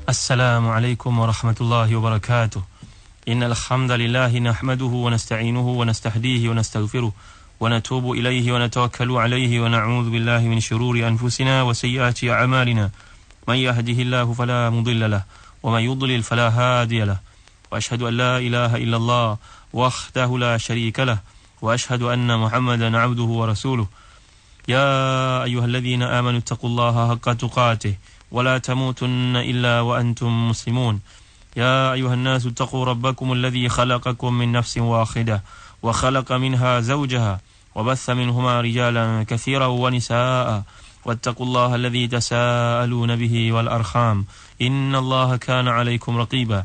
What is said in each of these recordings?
السلام عليكم ورحمة الله وبركاته. إن الحمد لله نحمده ونستعينه ونستهديه ونستغفره ونتوب إليه ونتوكل عليه ونعوذ بالله من شرور أنفسنا وسيئات أعمالنا. من يهده الله فلا مضل له ومن يضلل فلا هادي له. وأشهد أن لا إله إلا الله وحده لا شريك له وأشهد أن محمدا عبده ورسوله. يا أيها الذين آمنوا اتقوا الله حق تقاته ولا تموتن إلا وأنتم مسلمون. يا أيها الناس اتقوا ربكم الذي خلقكم من نفس واحدة وخلق منها زوجها وبث منهما رجالا كثيرا ونساء واتقوا الله الذي تساءلون به والأرحام إن الله كان عليكم رقيبا.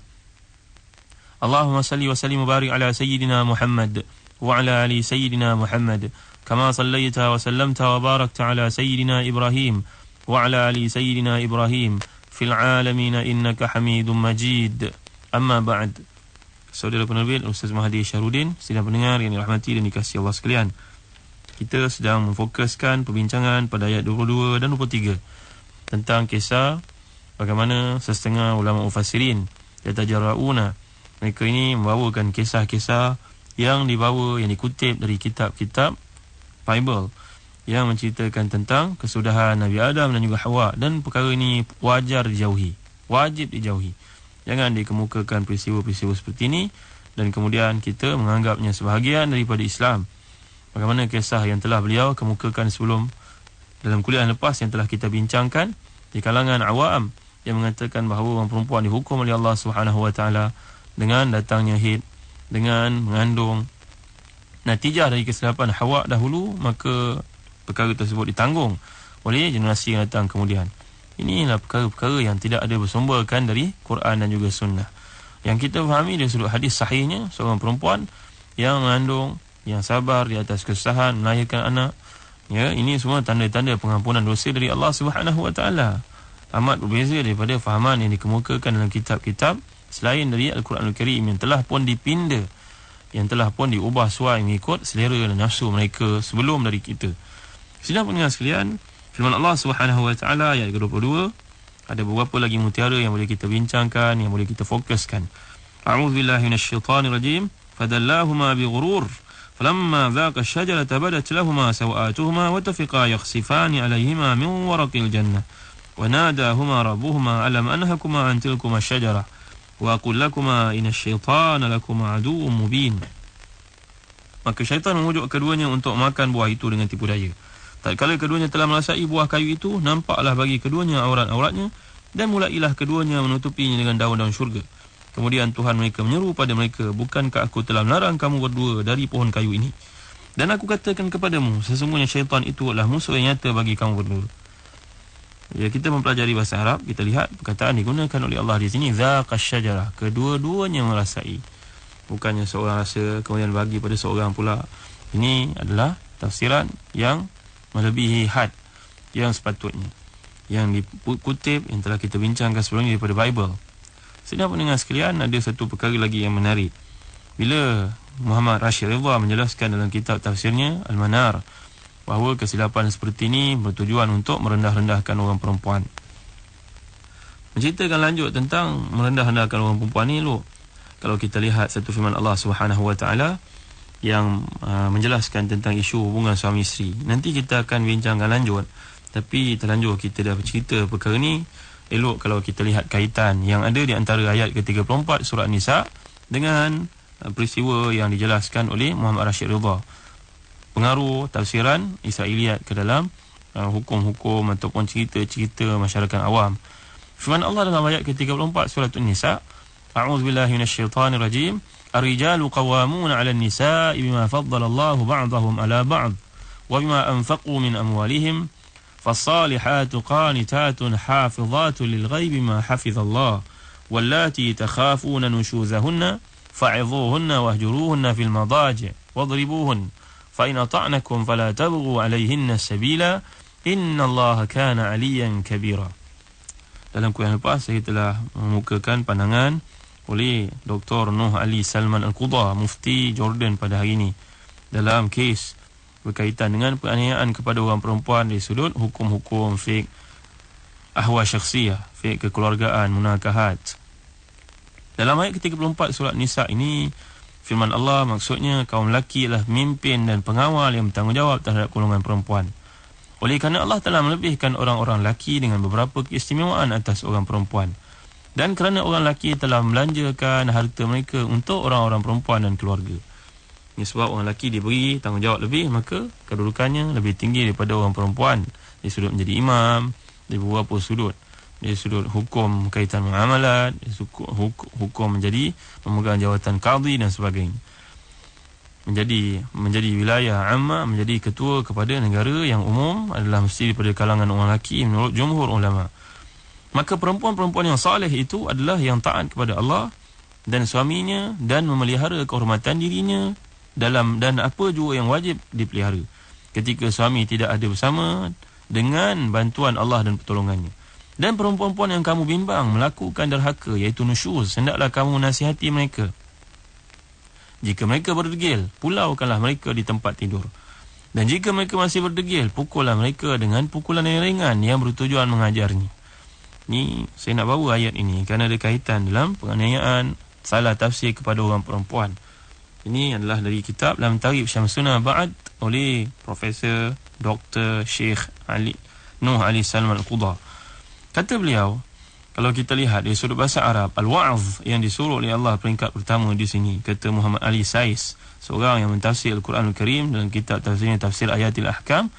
اللهم صل وسلم وبارك على سيدنا محمد وعلى آل سيدنا محمد كما صليت وسلمت وباركت على سيدنا إبراهيم وعلى آل سيدنا إبراهيم في العالمين إنك حميد مجيد. أما بعد. Saudara penerbit Ustaz Mahdi Syahrudin, sidang pendengar yang dirahmati dan dikasihi Allah sekalian. Kita sedang memfokuskan perbincangan pada ayat 22 dan 23 tentang kisah bagaimana setengah ulama mufassirin yatajarrauna. Mereka ini membawakan kisah-kisah yang dikutip dari kitab-kitab Bible yang menceritakan tentang kesudahan Nabi Adam dan juga Hawa, dan perkara ini wajar dijauhi, wajib dijauhi. Jangan dikemukakan peristiwa-peristiwa seperti ini dan kemudian kita menganggapnya sebahagian daripada Islam. Bagaimana kisah yang telah beliau kemukakan sebelum dalam kuliah lepas yang telah kita bincangkan di kalangan awam yang mengatakan bahawa orang perempuan dihukum oleh Allah Subhanahu Wa Taala dengan datangnya haid, dengan mengandung. Natijah dari kesilapan Hawa dahulu, maka perkara tersebut ditanggung oleh generasi yang datang kemudian. Inilah perkara-perkara yang tidak ada bersumberkan dari Quran dan juga Sunnah. Yang kita fahami dari sudut hadis sahihnya, seorang perempuan yang mengandung, yang sabar di atas kesusahan melahirkan anak, ya, ini semua tanda-tanda pengampunan dosa dari Allah Subhanahu Wa Taala. Amat berbeza daripada fahaman yang dikemukakan dalam kitab-kitab selain dari Al-Quranul Karim yang telah pun dipinda, yang telah pun diubah sesuai mengikut selera dan nafsu mereka sebelum dari kita. Sidang pendengar sekalian, firman Allah Subhanahu Wa Taala ayat ke-22, ada beberapa lagi mutiara yang boleh kita bincangkan, yang boleh kita fokuskan. A'udzubillahi minasyaitanir rajim. Fadallahuma bighurur falamma dhaqa asy-syajarata badat lahumā sawātuhumā wa tafiqā yakhsifāni 'alayhimā min waraqil jannah wa nādāhumā rabbuhumā alam anhakumā an tilkumā asy-syajarah wa aqul lakumā inasy-syaitāna lakumā 'aduwwun mubīn. Maka syaitan memujuk keduanya untuk makan buah itu dengan tipu daya. Tatkala keduanya telah merasai buah kayu itu, nampaklah bagi keduanya aurat-auratnya dan mulailah keduanya menutupinya dengan daun-daun syurga. Kemudian Tuhan mereka menyeru pada mereka, bukankah aku telah melarang kamu berdua dari pohon kayu ini? Dan aku katakan kepadamu, sesungguhnya syaitan itu adalah musuh yang nyata bagi kamu berdua. Ya, kita mempelajari bahasa Arab, kita lihat perkataan digunakan oleh Allah di sini, zaqash syajarah, kedua-duanya merasai. Bukannya seorang rasa kemudian bagi pada seorang pula. Ini adalah tafsiran yang melebihi had yang sepatutnya, yang dikutip, yang telah kita bincangkan sebelumnya daripada Bible. Sedang pendengar sekalian, ada satu perkara lagi yang menarik. Bila Muhammad Rashid Ridha menjelaskan dalam kitab tafsirnya Al-Manar bahawa kesilapan seperti ini bertujuan untuk merendah-rendahkan orang perempuan. Menceritakan lanjut tentang merendah-rendahkan orang perempuan ni, kalau kita lihat satu firman Allah Subhanahu Wa Taala yang menjelaskan tentang isu hubungan suami isteri. Nanti kita akan bincangkan lanjut. Tapi terlanjur kita dah bercerita perkara ni, elok kalau kita lihat kaitan yang ada di antara ayat ke-34 surah Nisa dengan peristiwa yang dijelaskan oleh Muhammad Rashid Ridha. Pengaruh tafsiran Israiliyat ke dalam hukum-hukum ataupun cerita-cerita masyarakat awam. Firman Allah dalam ayat ke-34 surah Nisa, A'udzubillahi minasyaitanir rajim. الرجال قوامون على النساء بما فضل الله بعضهم على بعض وبما أنفقوا من أموالهم فالصالحات قانتات حافظات للغيب ما حفظ الله واللاتي تخافون نشوزهن فعظوهن واهجروهن في المضاجع واضربوهن فإن أطعنكم فلا تبغوا عليهن السبيل إن الله كان عليا كبيرا. Dalam kuliah lepas saya telah memukakan pandangan oleh Dr. Nuh Ali Salman Al-Qudha, Mufti Jordan pada hari ini, dalam kes berkaitan dengan penganiayaan kepada orang perempuan dari sudut hukum-hukum fiqh ahwal syakhsiyah, fiqh kekeluargaan, munakahat. Dalam ayat ke-34 surat Nisa ini, firman Allah maksudnya kaum lelaki adalah pemimpin dan pengawal yang bertanggungjawab terhadap golongan perempuan. Oleh kerana Allah telah melebihkan orang-orang lelaki dengan beberapa keistimewaan atas orang perempuan. Dan kerana orang lelaki telah melanjakan harta mereka untuk orang-orang perempuan dan keluarga. Ini sebab orang lelaki diberi tanggungjawab lebih, maka kedudukannya lebih tinggi daripada orang perempuan. Dia sudut menjadi imam, dari beberapa sudut. Dari sudut hukum kaitan muamalat, hukum menjadi memegang jawatan qadhi dan sebagainya. Menjadi wilayah ammah, menjadi ketua kepada negara yang umum adalah mesti daripada kalangan orang lelaki menurut jumhur ulama. Maka perempuan-perempuan yang saleh itu adalah yang taat kepada Allah dan suaminya dan memelihara kehormatan dirinya dan apa juga yang wajib dipelihara ketika suami tidak ada bersama, dengan bantuan Allah dan pertolongannya. Dan perempuan-perempuan yang kamu bimbang melakukan derhaka, iaitu nusyuz, hendaklah kamu nasihati mereka. Jika mereka berdegil, pulaukanlah mereka di tempat tidur. Dan jika mereka masih berdegil, pukullah mereka dengan pukulan yang ringan yang bertujuan mengajarnya. Ni saya nak bawa ayat ini kerana ada kaitan dalam penganiayaan, salah tafsir kepada orang perempuan. Ini adalah dari kitab Lam Tarib Syamsuna Ba'ad oleh Profesor Dr. Sheikh Nuh Ali Salman Al-Qudha. Kata beliau, kalau kita lihat dari sudut bahasa Arab, al-wa'z yang disuruh oleh Allah peringkat pertama di sini, kata Muhammad Ali Sais, seorang yang mentafsir Al-Quran Al-Karim dalam kitab tafsirnya Tafsir Ayatil Ahkam.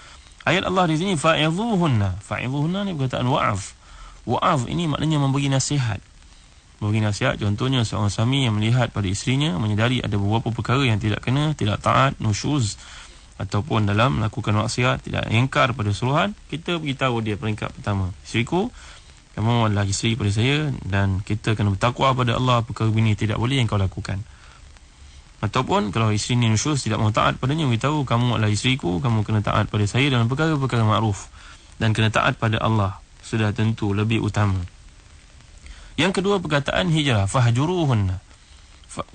Ayat Allah di sini fa'idhuhunna. Fa'idhuhunna ni perkataan wa'z. Wa'z ini maknanya memberi nasihat. Memberi nasihat, contohnya seorang suami yang melihat pada isterinya menyedari ada beberapa perkara yang tidak kena, tidak taat, nusyuz, ataupun dalam melakukan maksiat, tidak ingkar pada suruhan, kita beritahu dia peringkat pertama, isteriku, kamu adalah isteri pada saya dan kita kena bertakwa pada Allah, perkara ini tidak boleh yang kau lakukan. Ataupun kalau isteri ni nusyuz tidak mahu taat padanya, beritahu kamu adalah isteriku, kamu kena taat pada saya dalam perkara-perkara makruf dan kena taat pada Allah, sudah tentu lebih utama. Yang kedua perkataan hijrah, fahjuruhunna.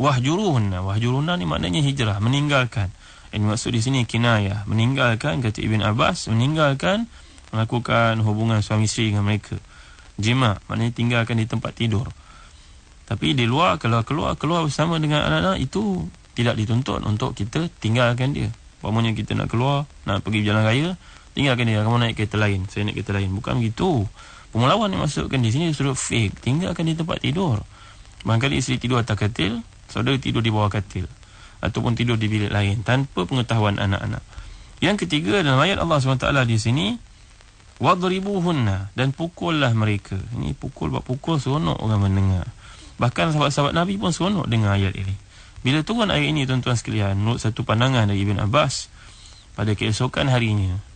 Wahjuruhunna ni maknanya hijrah, meninggalkan. Yang maksud di sini kinayah, meninggalkan, kata Ibn Abbas, meninggalkan melakukan hubungan suami isteri dengan mereka. Jima, maknanya tinggalkan di tempat tidur. Tapi di luar, kalau keluar bersama dengan anak-anak, itu tidak dituntut untuk kita tinggalkan dia. Umpamanya kita nak keluar, nak pergi berjalan raya, tinggalkan dia, kamu naik kereta lain, saya naik kereta lain. Bukan begitu. Pemelawan yang masukkan di sini suruh fake, tinggalkan di tempat tidur. Barangkali isteri tidur atas katil, saudara tidur di bawah katil, ataupun tidur di bilik lain tanpa pengetahuan anak-anak. Yang ketiga dalam ayat Allah SWT di sini, wadribuhunna, dan pukullah mereka. Ini pukul, buat pukul seronok orang mendengar. Bahkan sahabat-sahabat Nabi pun seronok dengar ayat ini. Bila turun ayat ini, tuan-tuan sekalian, menurut satu pandangan dari Ibn Abbas, pada keesokan harinya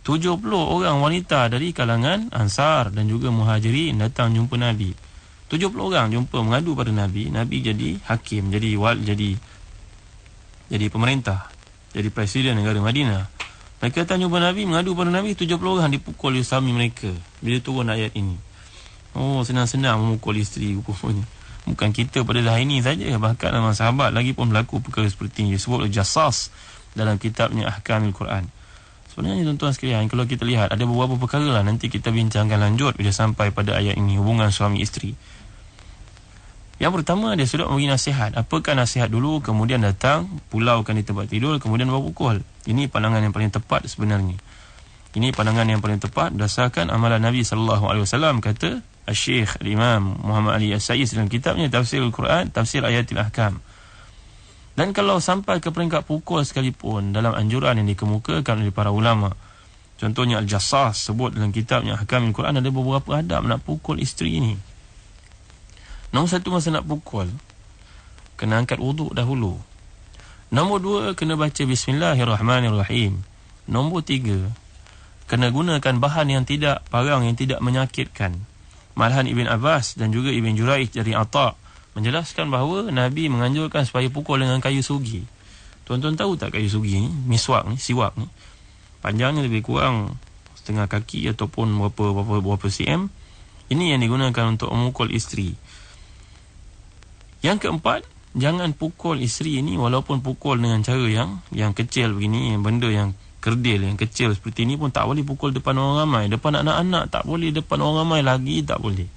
70 orang wanita dari kalangan Ansar dan juga Muhajirin datang jumpa Nabi. 70 orang jumpa mengadu pada Nabi. Nabi jadi hakim, jadi pemerintah, jadi presiden negara Madinah. Mereka datang jumpa Nabi, mengadu pada Nabi. 70 orang dipukul oleh suami mereka bila turun ayat ini. Oh, senang-senang memukul isteri rupanya. Bukan kita pada dah ini saja, bahkan dalam sahabat lagi pun berlaku perkara seperti ini. Disebut oleh Jassas dalam kitabnya Ahkamul Quran. Sebenarnya tuan-tuan sekalian, kalau kita lihat ada beberapa perkara lah, nanti kita bincangkan lanjut bila sampai pada ayat ini, hubungan suami isteri. Yang pertama, dia sudah memberi nasihat. Apakah nasihat dulu, kemudian datang, pulaukan di tempat tidur, kemudian berpukul. Ini pandangan yang paling tepat sebenarnya. Ini pandangan yang paling tepat berdasarkan amalan Nabi SAW, kata Syekh Imam Muhammad Ali As-Sais dalam kitabnya Tafsir Al-Quran, Tafsir Ayatil Ahkam. Dan kalau sampai ke peringkat pukul sekalipun, dalam anjuran yang dikemukakan oleh para ulama, contohnya Al-Jassas sebut dalam kitabnya Ahkamul Quran, ada beberapa adab nak pukul isteri ini. Nombor satu, masa nak pukul, kena angkat wuduk dahulu. Nombor dua, kena baca Bismillahirrahmanirrahim. Nombor tiga, kena gunakan bahan yang tidak, barang yang tidak menyakitkan. Malahan Ibn Abbas dan juga Ibn Juraij dari Atta' menjelaskan bahawa Nabi menganjurkan supaya pukul dengan kayu sugi. Tuan-tuan tahu tak kayu sugi ni? Miswak ni, siwak ni, panjangnya lebih kurang setengah kaki ataupun berapa cm. Ini yang digunakan untuk memukul isteri. Yang keempat, jangan pukul isteri ini walaupun pukul dengan cara yang kecil begini, benda yang kerdil yang kecil seperti ini pun tak boleh pukul depan orang ramai. Depan anak-anak tak boleh, depan orang ramai lagi tak boleh.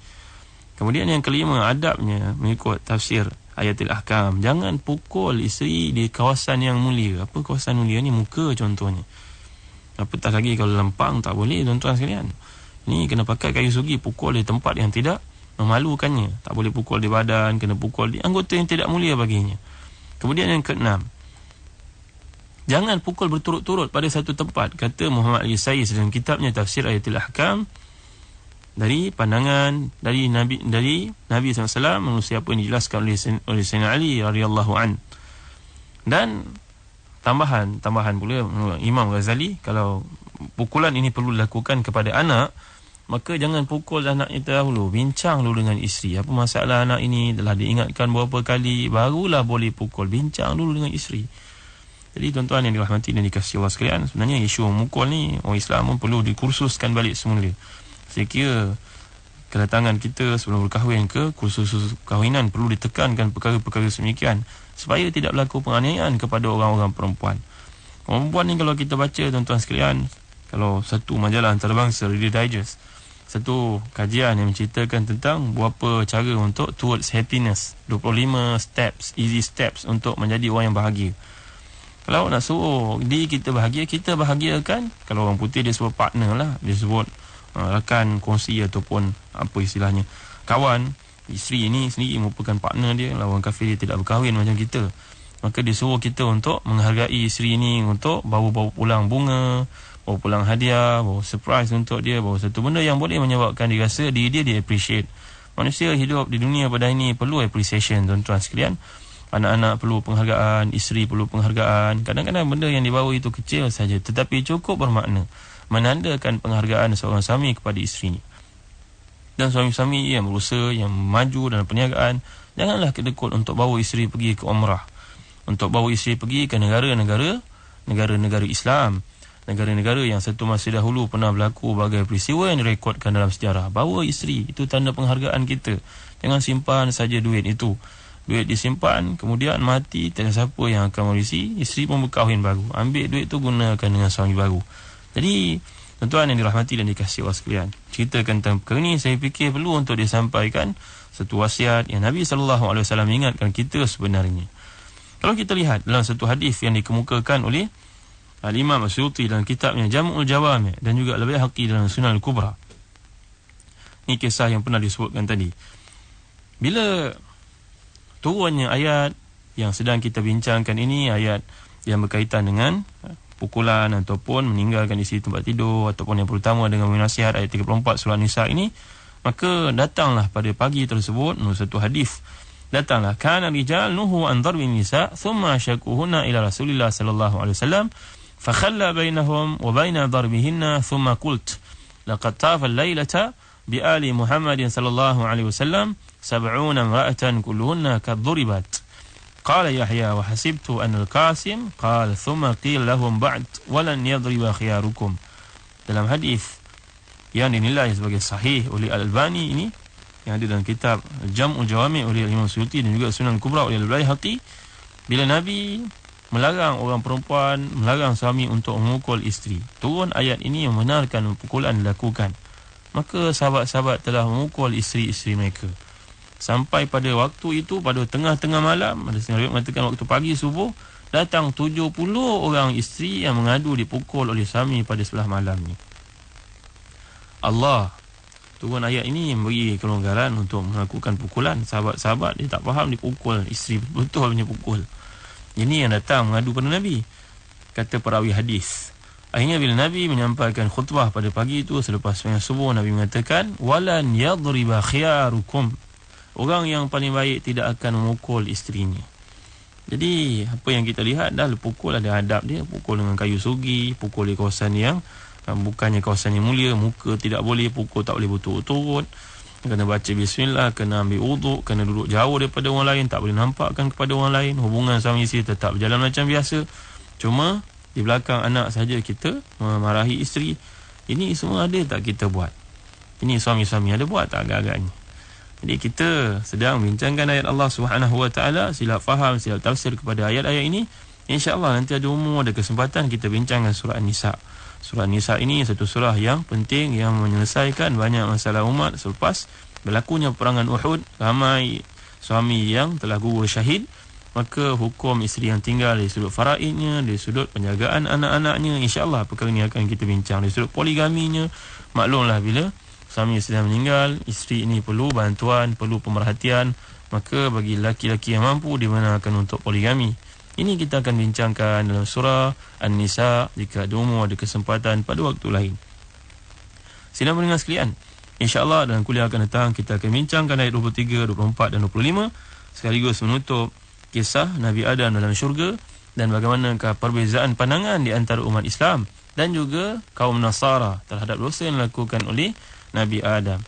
Kemudian yang kelima, adabnya mengikut tafsir ayatul ahkam, jangan pukul isteri di kawasan yang mulia. Apa kawasan mulia ni? Muka contohnya. Apatah lagi kalau lempang, tak boleh tuan-tuan sekalian. Ni kena pakai kayu sugi, pukul di tempat yang tidak memalukannya. Tak boleh pukul di badan, kena pukul di anggota yang tidak mulia baginya. Kemudian yang keenam, jangan pukul berturut-turut pada satu tempat. Kata Muhammad Al-Yisais dalam kitabnya Tafsir Ayatul Ahkam, dari pandangan dari Nabi SAW, manusia apa yang dijelaskan oleh Sayyidina Ali radhiyallahu an. Dan tambahan pula Imam Ghazali, kalau pukulan ini perlu dilakukan kepada anak, maka jangan pukul anak itu dahulu, bincang dulu dengan isteri. Apa masalah anak ini, telah diingatkan beberapa kali, barulah boleh pukul. Bincang dulu dengan isteri. Jadi tuan-tuan yang dirahmati dan dikasihi Allah sekalian, sebenarnya isu memukul ni orang Islam pun perlu dikursuskan balik semula. Saya kira kedatangan kita sebelum berkahwin ke kursus kahwinan perlu ditekankan perkara-perkara semikian, supaya tidak berlaku penganiayaan kepada orang-orang perempuan. Perempuan ni kalau kita baca tuan-tuan sekalian, kalau satu majalah antarabangsa, Reader Digest, satu kajian yang menceritakan tentang berapa cara untuk towards happiness, 25 steps, easy steps untuk menjadi orang yang bahagia. Kalau nak suruh diri kita bahagia, kita bahagiakan. Kalau orang putih dia sebut partner lah, dia sebut rakan kongsi ataupun apa istilahnya, kawan. Isteri ini sendiri merupakan partner dia. Lawan kafir dia tidak berkahwin macam kita, maka dia suruh kita untuk menghargai isteri ini, untuk bawa pulang bunga, bawa pulang hadiah, bawa surprise untuk dia, bawa satu benda yang boleh menyebabkan dia rasa diri dia appreciate. Manusia hidup di dunia pada ini perlu appreciation tuan-tuan sekalian. Anak-anak perlu penghargaan, isteri perlu penghargaan. Kadang-kadang benda yang dibawa itu kecil saja, tetapi cukup bermakna, menandakan penghargaan seorang suami kepada isterinya. Dan suami-suami yang berusaha, yang maju dalam perniagaan, janganlah kedekut untuk bawa isteri pergi ke umrah, untuk bawa isteri pergi ke negara-negara Islam, negara-negara yang satu masa dahulu pernah berlaku berbagai peristiwa yang direkodkan dalam sejarah. Bawa isteri, itu tanda penghargaan kita. Jangan simpan saja duit itu. Duit disimpan, kemudian mati, tak ada siapa yang akan mewarisi. Isteri pun berkahwin baru, ambil duit tu gunakan dengan suami baru. Jadi tuan-tuan yang dirahmati dan dikasihi Allah sekalian, ceritakan tentang perkara ini, saya fikir perlu untuk disampaikan satu wasiat yang Nabi SAW ingatkan kita sebenarnya. Kalau kita lihat dalam satu hadis yang dikemukakan oleh Al-Imam As-Suyuti dalam kitabnya Jam'ul Jawami' dan juga Al-Baihaqi dalam Sunan Al-Kubra. Ini kisah yang pernah disebutkan tadi. Bila turunnya ayat yang sedang kita bincangkan ini, ayat yang berkaitan dengan pukulan ataupun meninggalkan isi tempat tidur, ataupun yang pertama dengan nasihat, ayat 34 surah Nisa ini, maka datanglah pada pagi tersebut satu hadis. Datanglah, kana rijal nuhu an darbin nisa thumma syakuhunna ila Rasulillah sallallahu alaihi wasallam fa khalla bainahum wa baina darbihinna thumma qult laqad tafa al-lailata bi ali Muhammadin sallallahu alaihi wasallam 70 imra'atan kulluhunna kadhuribat. Qala Yahya wa hasibtu an al-Qasim qala thumma qila lahum ba'd wa lan yadriba khiyarukum. Dalam hadis yang dinilai sebagai sahih oleh Al-Albani ini, yang ada dalam kitab Jam'ul Jawami' oleh Imam Suyuti dan juga Sunan Kubra oleh Al-Baihaqi, bila Nabi melarang orang perempuan, melarang suami untuk memukul isteri, turun ayat ini membenarkan pukulan dilakukan. Maka sahabat-sahabat telah memukul isteri-isteri mereka. Sampai pada waktu itu, pada tengah-tengah malam, ada setengah mengatakan waktu pagi subuh, datang 70 orang isteri yang mengadu dipukul oleh suami pada sebelah malam ni. Allah turun ayat ini memberi kelonggaran untuk melakukan pukulan. Sahabat-sahabat dia tak faham dipukul isteri, betul punya pukul. Ini yang datang mengadu pada Nabi. Kata perawi hadis, akhirnya bila Nabi menyampaikan khutbah pada pagi itu, selepas sembahyang subuh, Nabi mengatakan, walan yadriba khiyarukum, orang yang paling baik tidak akan memukul isterinya. Jadi apa yang kita lihat dah, pukul ada adab dia. Pukul dengan kayu sugi, pukul di kawasan yang bukannya kawasan yang mulia, muka tidak boleh pukul, tak boleh berturut-turut, kena baca bismillah, kena ambil wuduk, kena duduk jauh daripada orang lain, tak boleh nampakkan kepada orang lain. Hubungan suami isteri tetap berjalan macam biasa, cuma di belakang anak saja kita memarahi isteri. Ini semua ada tak kita buat? Ini suami-suami ada buat tak agak-agaknya? Jadi kita sedang bincangkan ayat Allah Subhanahu Wa Taala, silap faham, silap tafsir kepada ayat-ayat ini, InsyaAllah nanti ada umur, ada kesempatan kita bincangkan surah An-Nisa. Surah An-Nisa ini satu surah yang penting, yang menyelesaikan banyak masalah umat selepas berlakunya perangan Uhud. Ramai suami yang telah gugur syahid, maka hukum isteri yang tinggal dari sudut faraidnya, dari sudut penjagaan anak-anaknya, insyaAllah perkara ini akan kita bincang. Dari sudut poligaminya, maklumlah bila suami sedang meninggal, isteri ini perlu bantuan, perlu pemerhatian, maka bagi laki-laki yang mampu dibenarkan untuk poligami. Ini kita akan bincangkan dalam surah An-Nisa jika ada umur, ada kesempatan pada waktu lain. Sidang pendengar sekalian, insyaAllah dalam kuliah akan datang kita akan bincangkan ayat 23, 24 dan 25, sekaligus menutup kisah Nabi Adam dalam syurga dan bagaimanakah perbezaan pandangan di antara umat Islam dan juga kaum Nasara terhadap dosa yang dilakukan oleh Nabi Adam.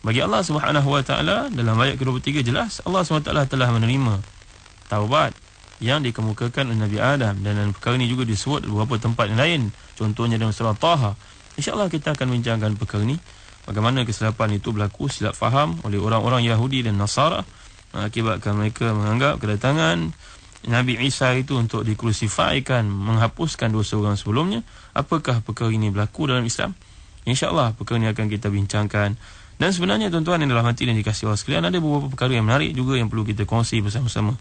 Bagi Allah Subhanahu Wa Taala dalam ayat ke-23 jelas Allah SWT telah menerima taubat yang dikemukakan oleh Nabi Adam, dan dalam perkara ini juga disebut beberapa tempat yang lain, contohnya dalam surah Taha. InsyaAllah kita akan bincangkan perkara ini, bagaimana kesilapan itu berlaku, silap faham oleh orang-orang Yahudi dan Nasara, akibatkan mereka menganggap kedatangan Nabi Isa itu untuk dikrusifikan, menghapuskan dosa orang sebelumnya. Apakah perkara ini berlaku dalam Islam? InsyaAllah perkara ini akan kita bincangkan. Dan sebenarnya tuan-tuan yang dirahmati dan dikasihi Allah sekalian, ada beberapa perkara yang menarik juga yang perlu kita kongsi bersama-sama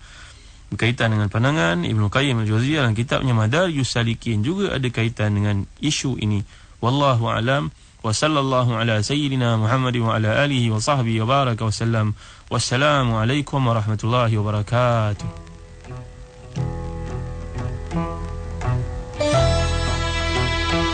berkaitan dengan pandangan Ibnu Qayyim al-Jauziyah dalam kitabnya Madarijus Salikin, juga ada kaitan dengan isu ini. Wallahu a'lam, wa sallallahu ala sayyidina Muhammad wa ala alihi wa sahbihi wa baraka wa sallam. Wassalamu alaikum warahmatullahi wabarakatuh.